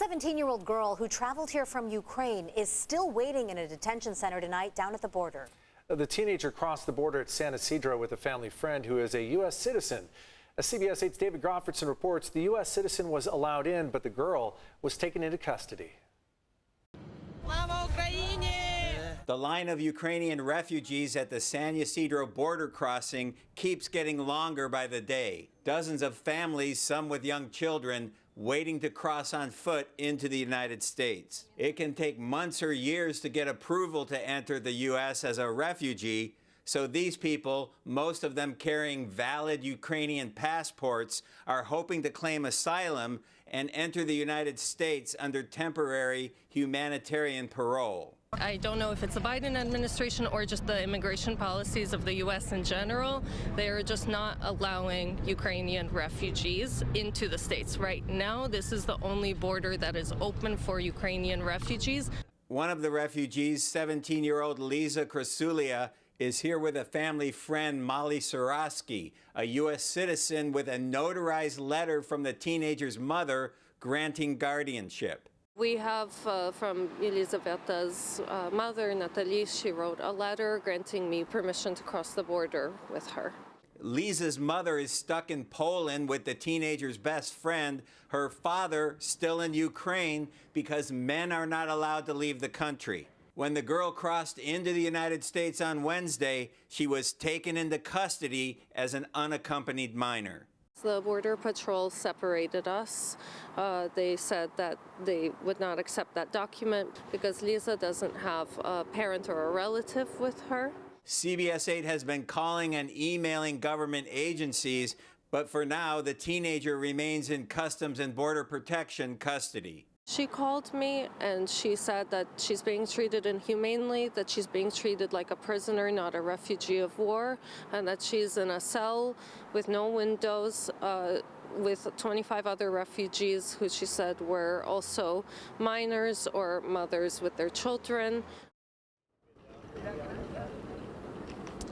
17-year-old girl who traveled here from Ukraine is still waiting in a detention center tonight down at the border. The teenager crossed the border at San Ysidro with a family friend who is a U.S. citizen. As CBS 8's David Groffertson reports, the U.S. citizen was allowed in, but the girl was taken into custody. The line of Ukrainian refugees at the San Ysidro border crossing keeps getting longer by the day. Dozens of families, some with young children, waiting to cross on foot into the United States. It can take months or years to get approval to enter the U.S. as a refugee, so these people, most of them carrying valid Ukrainian passports, are hoping to claim asylum and enter the United States under temporary humanitarian parole. I don't know if it's the Biden administration or just the immigration policies of the U.S. in general. They're just not allowing Ukrainian refugees into the States. Right now, this is the only border that is open for Ukrainian refugees. One of the refugees, 17-year-old Lyza Krasulia, is here with a family friend, Surazhsky, a U.S. citizen with a notarized letter from the teenager's mother granting guardianship. We have from Yelyzaveta's mother, Natalie. She wrote a letter granting me permission to cross the border with her. Lyza's mother is stuck in Poland with the teenager's best friend, her father still in Ukraine because men are not allowed to leave the country. When the girl crossed into the United States on Wednesday, she was taken into custody as an unaccompanied minor. The Border Patrol separated us. They said that they would not accept that document because Lyza doesn't have a parent or a relative with her. CBS 8 has been calling and emailing government agencies, but for now, the teenager remains in Customs and Border Protection custody. She called me and she said that she's being treated inhumanely, that she's being treated like a prisoner, not a refugee of war, and that she's in a cell with no windows with 25 other refugees who she said were also minors or mothers with their children.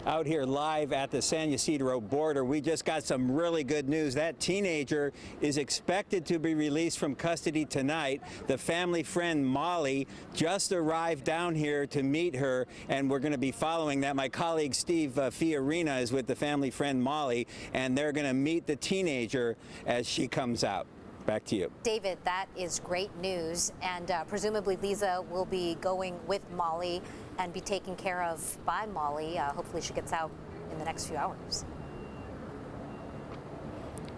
Out here live at the San Ysidro border, we just got some really good news. That teenager is expected to be released from custody tonight. The family friend Molly just arrived down here to meet her, and we're going to be following that. My colleague Steve Fiorina is with the family friend Molly, and they're going to meet the teenager as she comes out. Back to you. David, that is great news, and presumably Lyza will be going with Molly and be taken care of by Molly. Hopefully she gets out in the next few hours.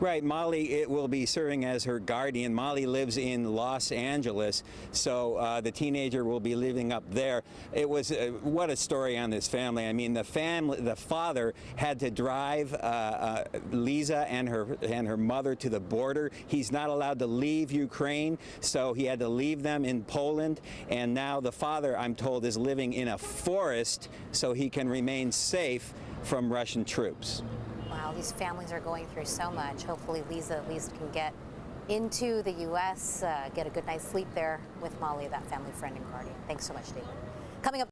Right, Molly will be serving as her guardian. Molly lives in Los Angeles, so the teenager will be living up there. It was what a story on this family. I mean, the father had to drive Lyza and her mother to the border. He's not allowed to leave Ukraine, so he had to leave them in Poland. And now the father, I'm told, is living in a forest so he can remain safe from Russian troops. Wow, these families are going through so much. Hopefully Lyza at least can get into the U.S., get a good night's sleep there with Molly, that family friend and guardian. Thanks so much, David. Coming up.